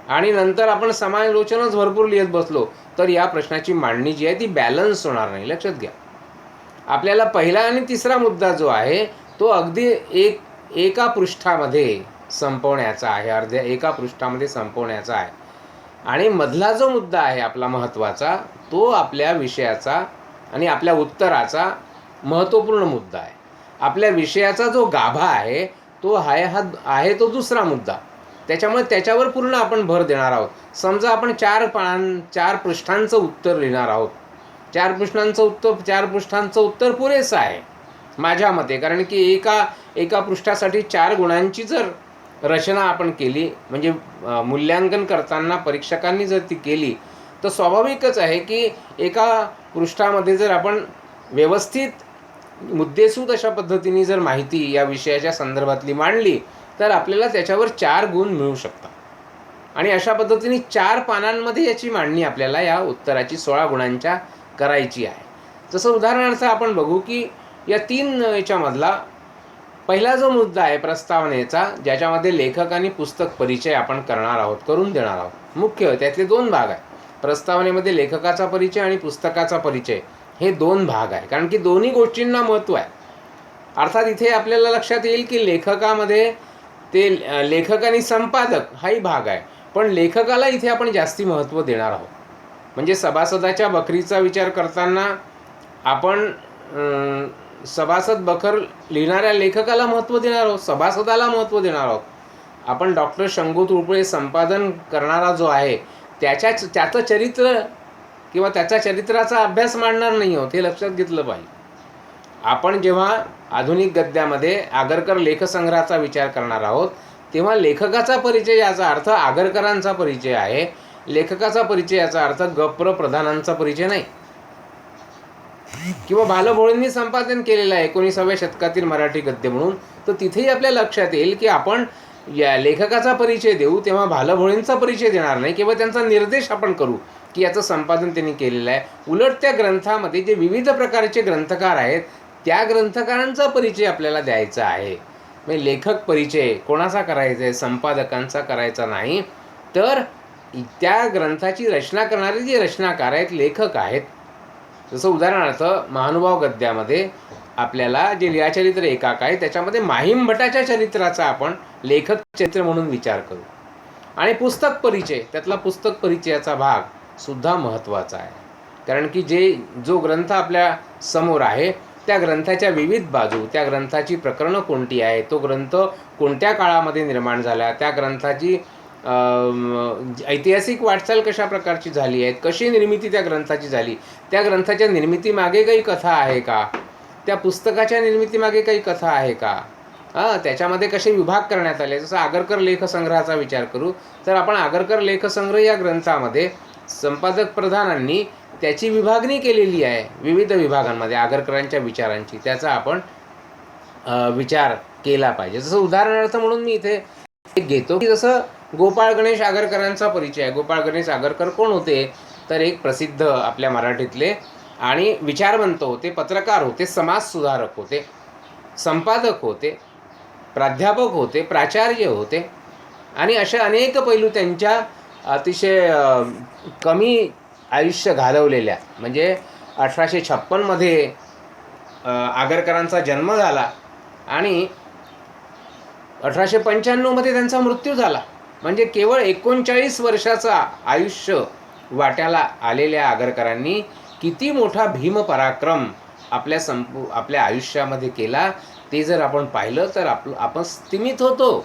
आणि नंतर आपण समालोचनच भरपूर लिहित बसलो तर या प्रश्नाची मांडणी जी आहे ती बॅलन्स होणार नाही. लक्षात घ्या, आपल्याला पहिला आणि तिसरा मुद्दा जो आहे तो अगदी एका पृष्ठामध्ये संपवण्याचा आहे, एका पृष्ठामध्ये संपवण्याचा आहे. आणि मधला जो मुद्दा आहे आपला महत्त्वाचा, तो आपल्या विषयाचा आणि आपल्या उत्तराचा महत्त्वपूर्ण मुद्दा आहे. आपल्या विषयाचा जो गाभा आहे तो आहे तो दुसरा मुद्दा. त्याच्यामुळे त्याच्यावर पूर्ण आपण भर देणार आहोत. समजा आपण 4 पृष्ठांचं उत्तर लिहिणार आहोत, 4 पृष्ठांचं उत्तर पुरेसं आहे माझ्या मते. कारण की एका पृष्ठासाठी 4 गुणांची जर रचना आपण केली, म्हणजे मूल्यांकन करताना परीक्षकांनी जर ती केली, तर स्वाभाविकच आहे की एका पृष्ठामध्ये जर आपण व्यवस्थित मुद्देसूद अशा पद्धतीने जर माहिती या विषयाच्या संदर्भातली मांडली तर आपल्याला त्याच्यावर 4 गुण मिळू शकतात. आणि अशा पद्धतीने 4 पानांमध्ये याची मांडणी आपल्याला या उत्तराची 16 गुणांच्या करायची आहे. जसं उदाहरणार्थ आपण बघू की या 3 याच्यामधला पहिला जो मुद्दा आहे प्रस्तावनेचा, ज्याच्यामध्ये लेखक आणि पुस्तक परिचय आपण करून देणार आहोत. मुख्य त्यातले 2 भाग आहे. प्रस्तावनेमध्ये लेखकाचा परिचय आणि पुस्तकाचा परिचय हे 2 भाग आहे. कारण की दोन्ही गोष्टींना महत्त्व आहे. अर्थात इथे आपल्याला लक्षात येईल की लेखकामध्ये ते लेखक आणि संपादक हाही भाग आहे, पण लेखकाला इथे आपण जास्ती महत्त्व देणार आहोत. म्हणजे सभासदाच्या बखरीचा विचार करताना आपण सभासद बखर लिहिणाऱ्या लेखकाला महत्त्व देणार आहोत, सभासदाला महत्त्व देणार आहोत. आपण डॉक्टर शंभू तुळपुळे संपादन करणारा जो आहे त्याचं चरित्र किंवा त्याच्या चरित्राचा अभ्यास मांडणार नाही आहोत, हे लक्षात घेतलं पाहिजे. आपण जेव्हा आधुनिक गद्यामध्ये आगरकर लेखसंग्रहाचा विचार करणार आहोत तेव्हा लेखकाचा परिचय याचा अर्थ आगरकरांचा परिचय आहे, लेखकाचा परिचय याचा अर्थ ग.प्र. प्रधानांचा परिचय नाही. किंवा भालभोळेंनी संपादन केलेलं आहे 19व्या शतकातील मराठी गद्य म्हणून, तर तिथेही आपल्या लक्षात येईल की आपण या लेखकाचा परिचय देऊ तेव्हा भालभोळेंचा परिचय देणार नाही किंवा त्यांचा निर्देश आपण करू की याचं संपादन त्यांनी केलेलं आहे. उलट त्या ग्रंथामध्ये जे विविध प्रकारचे ग्रंथकार आहेत त्या ग्रंथकारांचा परिचय आपल्याला द्यायचा आहे. म्हणजे लेखक परिचय कोणाचा करायचा आहे, संपादकांचा करायचा नाही, तर त्या ग्रंथाची रचना करणारे जे रचनाकार आहेत, लेखक आहेत. जसं उदाहरणार्थ महानुभाव गद्यामध्ये आपल्याला जे लीळाचरित्र एकाक आहे त्याच्यामध्ये माहीम भटाच्या चरित्राचा आपण लेखक चरित्र म्हणून विचार करू. आणि पुस्तक परिचय, त्यातला पुस्तक परिचयाचा भाग सुद्धा महत्त्वाचा आहे. कारण की जो ग्रंथ आपल्या समोर आहे त्या ग्रंथाच्या विविध बाजू, त्या ग्रंथाची प्रकरणं कोणती आहे, तो ग्रंथ कोणत्या काळामध्ये निर्माण झाला, त्या ग्रंथाची ऐतिहासिक वाटचाल कशा प्रकारची झाली आहे, कशी निर्मिती त्या ग्रंथाची झाली, त्या ग्रंथाच्या निर्मितीमागे काही कथा आहे का, त्या पुस्तकाच्या निर्मितीमागे काही कथा आहे का, त्याच्यामध्ये कसे विभाग करण्यात आले. जसं आगरकर लेखसंग्रहाचा विचार करू तर आपण आगरकर लेखसंग्रह या ग्रंथामध्ये संपादक प्रधानांनी त्याची विभागणी केलेली आहे विविध विभागांमध्ये आगरकरांच्या विचारांची. त्याचा आपण विचार केला पाहिजे. जसं उदाहरणार्थ म्हणून मी इथे एक घेतो की जसं गोपाळ गणेश आगरकरांचा परिचय आहे. गोपाळ गणेश आगरकर कोण होते, तर एक प्रसिद्ध आपल्या मराठीतले आणि विचारवंत होते, पत्रकार होते, समाजसुधारक होते, संपादक होते, प्राध्यापक होते, प्राचार्य होते आणि अशा अनेक पैलू त्यांच्या अतिशय कमी आयुष्य घालवलेल्या. म्हणजे 1856मध्ये आगरकरांचा जन्म झाला आणि 1895मध्ये त्यांचा मृत्यू झाला. म्हणजे केवळ 39 वर्षाचा आयुष्य वाट्याला आलेल्या आगरकरांनी किती मोठा भीमपराक्रम आपल्या आयुष्यामध्ये केला ते जर आपण पाहिलं तर आपण स्तिमित होतो.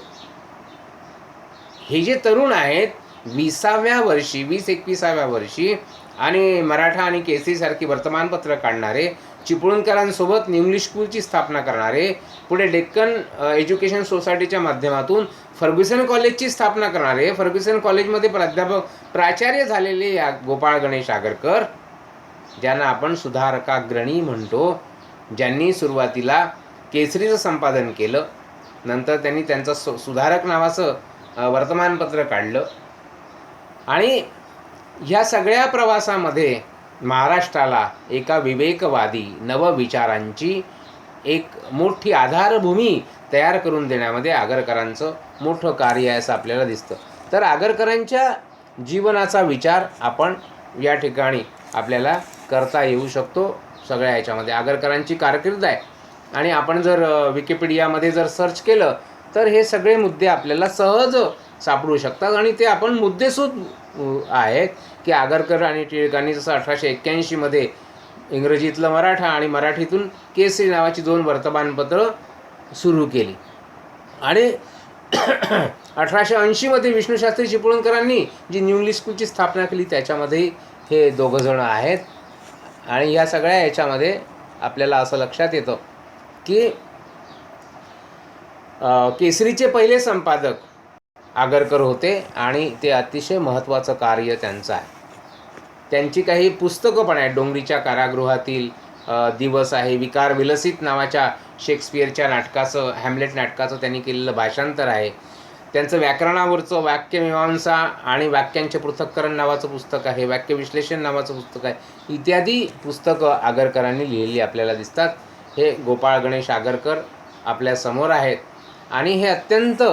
हे जे तरुण आहेत 20व्या वर्षी 20-21व्या वर्षी आणि मराठा आणि केसरीसारखी वर्तमानपत्र काढणारे, चिपळूणकरांसोबत न्यू इंग्लिश स्कूलची स्थापना करणारे, पुढे डेक्कन एज्युकेशन सोसायटीच्या माध्यमातून फर्ग्युसन कॉलेजची स्थापना करणारे, फर्ग्युसन कॉलेजमध्ये प्राचार्य झालेले या गोपाळ गणेश आगरकर, ज्यांना आपण सुधारकाग्रणी म्हणतो, ज्यांनी सुरुवातीला केसरीचं संपादन केलं, नंतर त्यांनी त्यांचं सुधारक नावाचं वर्तमानपत्र काढलं आणि ह्या सगळ्या प्रवासामध्ये महाराष्ट्राला एका विवेकवादी नवविचारांची एक मोठी आधारभूमी तयार करून देण्यामध्ये आगरकरांचं मोठं कार्य आहे असं आपल्याला दिसतं. तर आगरकरांच्या जीवनाचा विचार आपण या ठिकाणी आपल्याला करता येऊ शकतो. सगळ्या ह्याच्यामध्ये आगरकरांची कारकीर्द आहे आणि आपण जर विकिपीडियामध्ये जर सर्च केलं तर हे सगळे मुद्दे आपल्याला सहज सापडू शकतात आणि ते आपण मुद्देसूद आहेत की आगरकर आणि टिळकांनी जसं 1881मध्ये इंग्रजीतलं मराठा आणि मराठीतून केसरी नावाची 2 वर्तमानपत्र सुरू केली आणि 1880मध्ये विष्णूशास्त्री चिपळूणकरांनी जी न्यू इंग्लिश स्कूलची स्थापना केली त्याच्यामध्ये हे दोघंजणं आहेत. आणि या सगळ्या याच्यामध्ये आपल्याला असं लक्षात येतं की केसरीचे पहिले संपादक आगरकर होते आणि ते अतिशय महत्त्वाचं कार्य त्यांचं आहे. त्यांची काही पुस्तकं पण आहेत. डोंगरीच्या कारागृहातील दिवस आहे, विकार विलसित नावाच्या शेक्सपियरच्या नाटकाचं, हॅम्लेट नाटकाचं त्यांनी केलेलं भाषांतर आहे. त्यांचं व्याकरणावरचं वाक्यमीमांसा आणि वाक्यांचे पृथक्करण नावाचं पुस्तक आहे, वाक्यविश्लेषण नावाचं पुस्तक आहे, इत्यादी पुस्तकं आगरकरांनी लिहिलेली आपल्याला दिसतात. हे गोपाळ गणेश आगरकर आपल्यासमोर आहेत आणि हे अत्यंत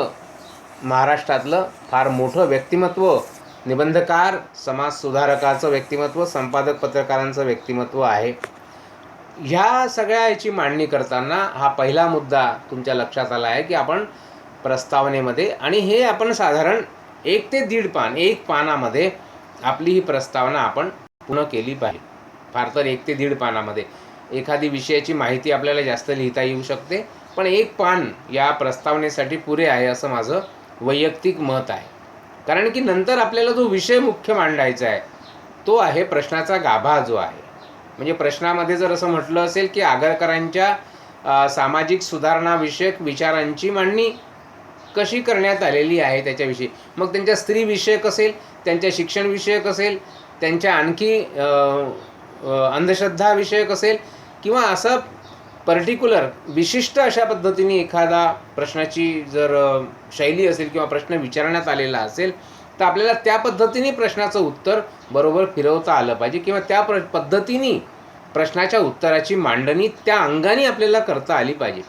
महाराष्ट्रातलं फार मोठं व्यक्तिमत्व, निबंधकार, समाजसुधारकाचं व्यक्तिमत्व, संपादक पत्रकारांचं व्यक्तिमत्व आहे. ह्या सगळ्या याची मांडणी करताना हा पहिला मुद्दा तुमच्या लक्षात आला आहे की आपण प्रस्तावनेमध्ये, आणि हे आपण साधारण 1 ते 1.5 पान, 1 पानामध्ये आपली ही प्रस्तावना आपण पूर्ण केली पाहिजे. फार तर 1 ते 1.5 पानामध्ये एखादी विषयाची माहिती आपल्याला जास्त लिहिता येऊ शकते, पण 1 पान या प्रस्तावनेसाठी पुरे आहे असं माझं वैयक्तिक मत आहे. कारण की नंतर आपल्याला जो विषय मुख्य मांडायचा आहे तो आहे प्रश्नाचा गाभा जो आहे. म्हणजे प्रश्नामध्ये जर असं म्हटलं असेल की आगरकरांच्या सामाजिक सुधारणाविषयक विचारांची मांडणी कशी करण्यात आलेली आहे त्याच्याविषयी, मग त्यांच्या स्त्रीविषयक असेल, त्यांच्या शिक्षणविषयक असेल, त्यांच्या आणखी अंधश्रद्धा विषयक असेल किंवा असं पर्टिक्युलर विशिष्ट अशा पद्धतीने एखादा प्रश्नाची जर शैली असेल किंवा प्रश्न विचारण्यात आलेला असेल तर आपल्याला त्या पद्धतीने प्रश्नाचं उत्तर बरोबर फिरवता आलं पाहिजे किंवा त्या पद्धतीने प्रश्नाच्या उत्तराची मांडणी त्या अंगाने आपल्याला करता आली पाहिजे.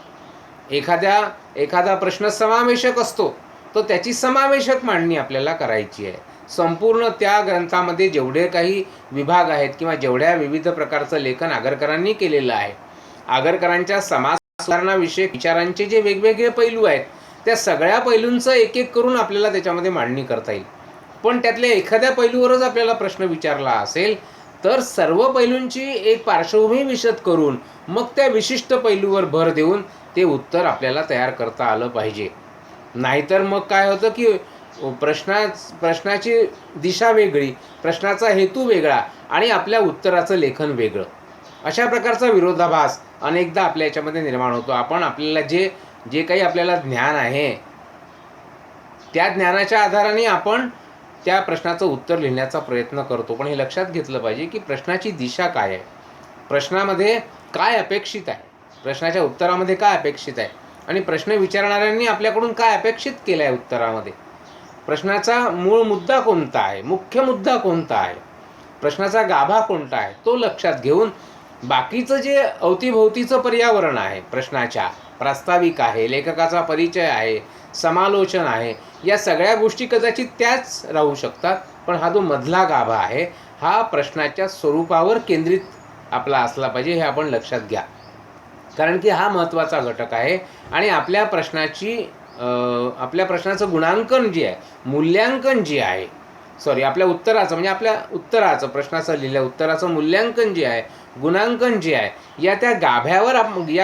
एखादा प्रश्न समावेशक असतो तो त्याची समावेशक मांडणी आपल्याला करायची आहे. संपूर्ण त्या ग्रंथामध्ये जेवढे काही विभाग आहेत किंवा जेवढ्या विविध प्रकारचं लेखन आगरकरांनी केलेलं आहे, आगरकरांच्या समाज सुधारणाविषयक विचारांचे जे वेगवेगळे पैलू आहेत त्या सगळ्या पैलूंचं एक एक करून आपल्याला त्याच्यामध्ये मांडणी करता येईल. पण त्यातल्या एखाद्या पैलूवरच आपल्याला प्रश्न विचारला असेल तर सर्व पैलूंची एक पार्श्वभूमी विशद करून मग त्या विशिष्ट पैलूवर भर देऊन ते उत्तर आपल्याला तयार करता आलं पाहिजे. नाहीतर मग काय होतं की प्रश्नाची दिशा वेगळी, प्रश्नाचा हेतू वेगळा आणि आपल्या उत्तराचं लेखन वेगळं, अशा प्रकारचा विरोधाभास अनेकदा आपल्या याच्यामध्ये निर्माण होतो. आपल्याला जे काही आपल्याला ज्ञान आहे त्या ज्ञानाच्या आधाराने आपण त्या प्रश्नाचं उत्तर लिहिण्याचा प्रयत्न करतो. पण हे लक्षात घेतलं पाहिजे की प्रश्नाची दिशा काय आहे, प्रश्नामध्ये काय अपेक्षित आहे, प्रश्नाच्या उत्तरामध्ये काय अपेक्षित आहे आणि प्रश्न विचारणाऱ्यांनी आपल्याकडून काय अपेक्षित केलं आहे उत्तरामध्ये, प्रश्नाचा मूळ मुद्दा कोणता आहे, मुख्य मुद्दा कोणता आहे, प्रश्नाचा गाभा कोणता आहे, तो लक्षात घेऊन बाकीचं जे अवतीभोवतीचं पर्यावरण आहे प्रश्नाच्या, प्रास्ताविक आहे, लेखकाचा परिचय आहे, समालोचन आहे, या सगळ्या गोष्टी कदाचित त्याच राहू शकतात. पण हा जो मधला गाभा आहे हा प्रश्नाच्या स्वरूपावर केंद्रित आपला असला पाहिजे, हे आपण लक्षात घ्या. कारण की हा महत्त्वाचा घटक आहे आणि आपल्या प्रश्नाचं गुणांकन जे आहे, मूल्यांकन जे आहे, आपल्या उत्तराचं प्रश्नाचं लिहिल्या उत्तराचं मूल्यांकन जे आहे, गुणांकन जे आहे, त्या गाभ्यावर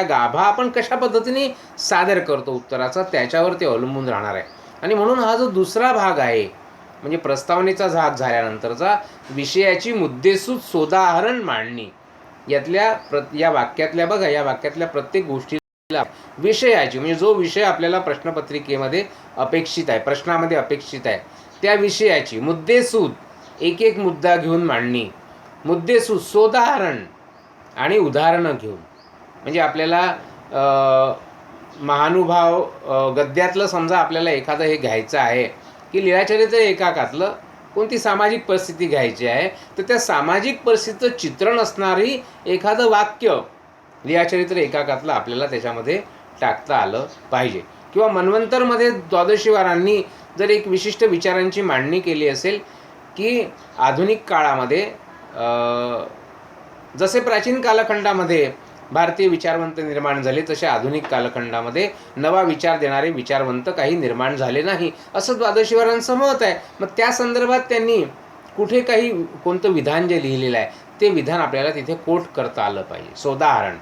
गाभा आपण कशा पद्धतीने सादर करतो उत्तराचा त्याच्यावर ते अवलंबून राहणार आहे. आणि म्हणून हा जो दुसरा भाग आहे म्हणजे प्रस्तावनेचा भाग झाल्यानंतरचा विषयाची मुद्देसूद सोदाहरण मांडणी, या वाक्यातल्या प्रत्येक गोष्टीला विषयाची म्हणजे जो विषय आपल्याला प्रश्नपत्रिकेमध्ये अपेक्षित आहे, प्रश्नामध्ये अपेक्षित आहे, त्या विषयाची मुद्देसूद एक एक मुद्दा घेऊन मांडणी, मुद्देसूद सोदाहरण आणि उदाहरणं घेऊन. म्हणजे आपल्याला महानुभाव गद्यातलं समजा आपल्याला एखादं हे घ्यायचं आहे की लीळाचरित्र एकाकातलं कोणती सामाजिक परिस्थिती घ्यायची आहे तर त्या सामाजिक परिस्थितीचं चित्रण असणारी एखादं वाक्य लीळाचरित्र एकाकातलं आपल्याला त्याच्यामध्ये टाकता आलं पाहिजे. किंवा मन्वंतरमध्ये द्वादशीवारांनी जर एक विशिष्ट विचारांची मांडणी केली असेल की आधुनिक काळामध्ये जसे प्राचीन कालखंडामध्ये भारतीय विचारवंत निर्माण झाले तसे आधुनिक कालखंडामध्ये नवा विचार देणारे विचारवंत काही निर्माण झाले नाही असं द्वादशीवारांचं मत आहे. मग त्या संदर्भात त्यांनी कुठे कोणतं विधान जे लिहिलेलं आहे ते विधान आपल्याला तिथे कोट करता आलं पाहिजे, सोदाहरण.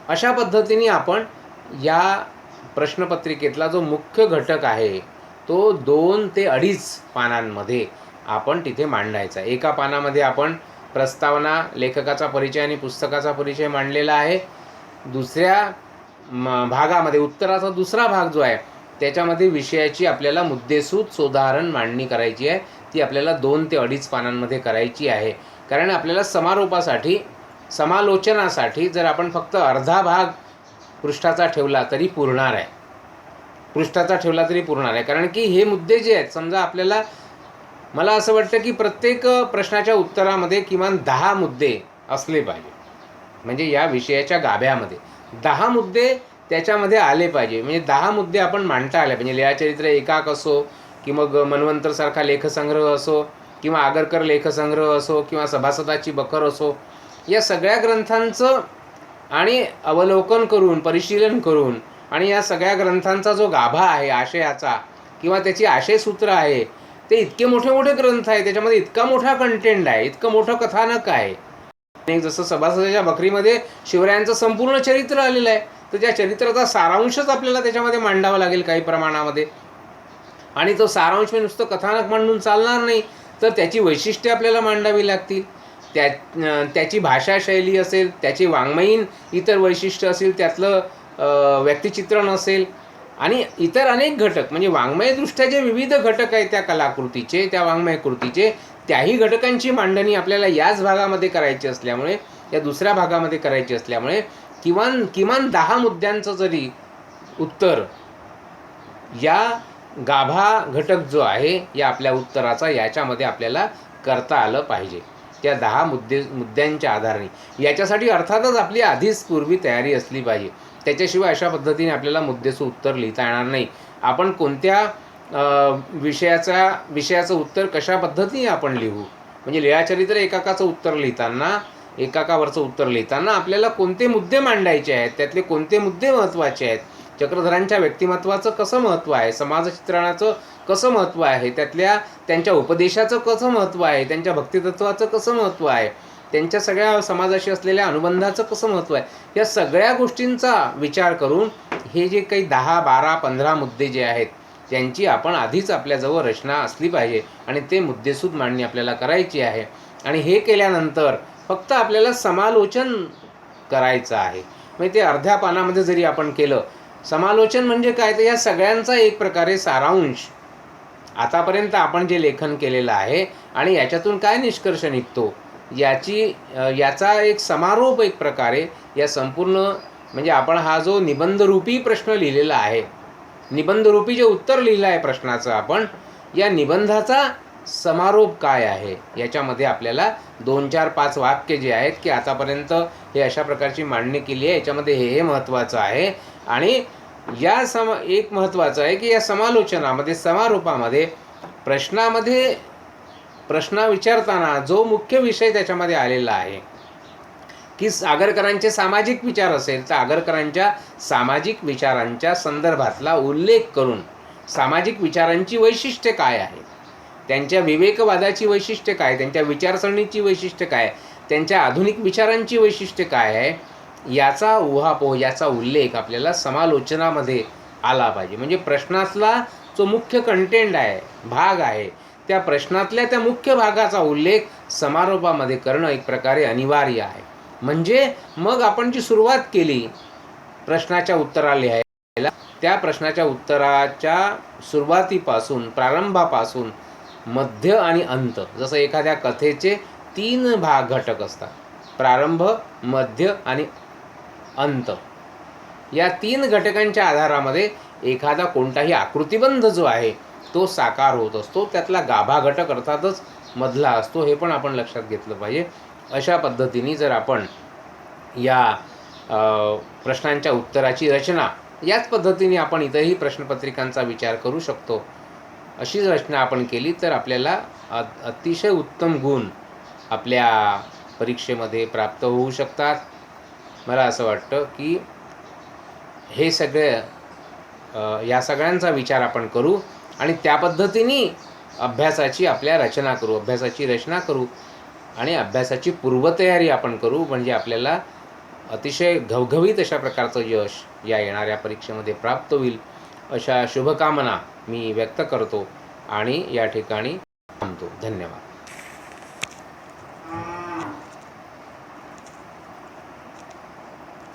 अशा पद्धतीने आपण या प्रश्नपत्रिकेतला जो मुख्य घटक आहे तो 2 ते 2.5 पानांमध्ये आपण तिथे मांडायचा. एका पानामध्ये आपण प्रस्तावना, लेखकाचा परिचय आणि पुस्तकाचा परिचय मांडलेला आहे. दुसऱ्या भागामध्ये उत्तराचा दुसरा भाग जो आहे त्याच्यामध्ये विषयाची आपल्याला मुद्देसूद सोदाहरण मांडणी करायची आहे. ती आपल्याला 2 ते 2.5 पानांमध्ये करायची आहे. कारण आपल्याला समालोचनासाठी जर आपण फक्त अर्धा भाग पृष्ठाचा ठेवला तरी पुरणार आहे. कारण की हे मुद्दे जे आहेत समजा मला असं वाटतं की प्रत्येक प्रश्नाच्या उत्तरामध्ये किमान 10 मुद्दे असले पाहिजे. म्हणजे या विषयाच्या गाभ्यामध्ये 10 मुद्दे त्याच्यामध्ये आले पाहिजे. म्हणजे 10 मुद्दे आपण मांडता आले पाहिजे. लीळाचरित्र एकाक असो की मग मन्वंतरसारखा लेखसंग्रह असो किंवा आगरकर लेखसंग्रह असो किंवा सभासदाची बखर असो, या सगळ्या ग्रंथांचं आणि अवलोकन करून, परिशीलन करून आणि या सगळ्या ग्रंथांचा जो गाभा आहे आशयाचा किंवा त्याची आशयसूत्र आहे ते इतके मोठे मोठे ग्रंथ आहे, त्याच्यामध्ये इतका मोठा कंटेंट आहे, इतकं मोठं कथानक आहे. जसं सभासदाच्या बकरीमध्ये शिवरायांचं संपूर्ण चरित्र आलेलं आहे तर त्या चरित्राचा सारांशच आपल्याला त्याच्यामध्ये मांडावा लागेल काही प्रमाणामध्ये. आणि तो सारांश नुसतं कथानक मांडून चालणार नाही तर त्याची वैशिष्ट्ये आपल्याला मांडावी लागतील. त्याची भाषाशैली असेल, त्याची वाङ्मयीन इतर वैशिष्ट्य असेल, त्यातलं व्यक्तिचित्रण असेल आणि इतर अनेक घटक म्हणजे वाङ्मयदृष्ट्या जे विविध घटक आहेत त्या कलाकृतीचे, त्या वाङ्मय कृतीचे, त्याही घटकांची मांडणी आपल्याला याच भागामध्ये करायची असल्यामुळे या दुसऱ्या भागामध्ये करायची असल्यामुळे किमान 10 मुद्द्यांचं जरी उत्तर या गाभा घटक जो आहे या आपल्या उत्तराचा याच्यामध्ये आपल्याला करता आलं पाहिजे त्या 10 मुद्द्यांच्या आधाराने. याच्यासाठी अर्थातच आपली आधीच पूर्वी तयारी असली पाहिजे. त्याच्याशिवाय अशा पद्धतीने आपल्याला मुद्द्याचं उत्तर लिहिता येणार नाही. आपण कोणत्या विषयाचं उत्तर कशा पद्धतीने आपण लिहू, म्हणजे लीळाचरित्र एकाकाचं उत्तर लिहिताना, एकाकावरचं उत्तर लिहिताना आपल्याला कोणते मुद्दे मांडायचे आहेत, त्यातले कोणते मुद्दे महत्त्वाचे आहेत, चक्रधरांच्या व्यक्तिमत्वाचं कसं महत्त्व आहे, समाजचित्रणाचं कसं महत्त्व आहे, त्यांच्या उपदेशाचं कसं महत्त्व आहे, त्यांच्या भक्तितत्वाचं कसं महत्त्व आहे, त्यांच्या सगळ्या समाजाशी असलेल्या अनुबंधाचं कसं महत्त्व आहे, या सगळ्या गोष्टींचा विचार करून हे जे काही 10, 12, 15 मुद्दे जे आहेत त्यांची आपण आधीच आपल्याजवळ रचना असली पाहिजे आणि ते मुद्देसूद मांडणी आपल्याला करायची आहे. आणि हे केल्यानंतर फक्त आपल्याला समालोचन करायचं आहे. म्हणजे ते अर्ध्या पानामध्ये जरी आपण केलं, समालोचन म्हणजे काय, तर या सगळ्यांचा एक प्रकारे सारांश आतापर्यंत आपण जे लेखन केलेलं आहे आणि याच्यातून काय निष्कर्ष निघतो याचा एक समारोप एक प्रकारे या संपूर्ण, म्हणजे आपण हा जो निबंधरूपी प्रश्न लिहिलेला आहे, निबंधरूपी जे उत्तर लिहिलं आहे प्रश्नाचं, आपण या निबंधाचा समारोप काय आहे याच्यामध्ये आपल्याला 2, 4, 5 वाक्य जे आहेत की आतापर्यंत हे अशा प्रकारची मांडणी केली आहे, याच्यामध्ये हे महत्त्वाचं आहे. आणि एक महत्त्वाचं आहे की या समालोचनामध्ये, समारोपामध्ये, प्रश्न विचारताना जो मुख्य विषय त्याच्यामध्ये आलेला आहे की आगरकरांचे सामाजिक विचार असेल तर आगरकरांच्या सामाजिक विचारांच्या संदर्भातला उल्लेख करून सामाजिक विचारांची वैशिष्ट्ये काय आहेत, त्यांच्या विवेकवादाची वैशिष्ट्ये काय, त्यांच्या विचारसरणीची वैशिष्ट्ये काय, त्यांच्या आधुनिक विचारांची वैशिष्ट्ये काय आहे, याचा ऊहापोह, याचा उल्लेख आपल्याला समालोचनामध्ये आला पाहिजे. म्हणजे प्रश्नातला जो मुख्य कंटेंट आहे, भाग आहे, त्या प्रश्नातल्या त्या मुख्य भागाचा उल्लेख समारोपामध्ये करणं एक प्रकारे अनिवार्य आहे. म्हणजे मग आपण जी सुरुवात केली प्रश्नाच्या उत्तराला लिहायला, त्या प्रश्नाच्या उत्तराच्या सुरुवातीपासून, प्रारंभापासून मध्य आणि अंत, जसं एखाद्या कथेचे 3 घटक असतात, प्रारंभ, मध्य आणि अंत, या 3 घटकांच्या आधारामध्ये एखादा कोणताही आकृतिबंध जो आहे तो साकार होत असतो. त्यातला गाभा घटक अर्थातच मधला असतो, हे पण आपण लक्षात घेतलं पाहिजे. अशा पद्धतीने जर आपण या प्रश्नांच्या उत्तराची रचना याच पद्धतीने आपण इतरही प्रश्नपत्रिकांचा विचार करू शकतो, अशीच रचना आपण केली तर आपल्याला अतिशय उत्तम गुण आपल्या परीक्षेमध्ये प्राप्त होऊ शकतात. मला असं वाटतं की हे या सगळ्यांचा विचार आपण करू आणि त्या पद्धतीने अभ्यासाची रचना करू आणि अभ्यासाची पूर्वतयारी आपण करू. म्हणजे आपल्याला अतिशय घवघवीत अशा प्रकारचं यश या येणाऱ्या परीक्षेमध्ये प्राप्त होईल, अशा शुभकामना मी व्यक्त करतो आणि या ठिकाणी थांबतो. धन्यवाद.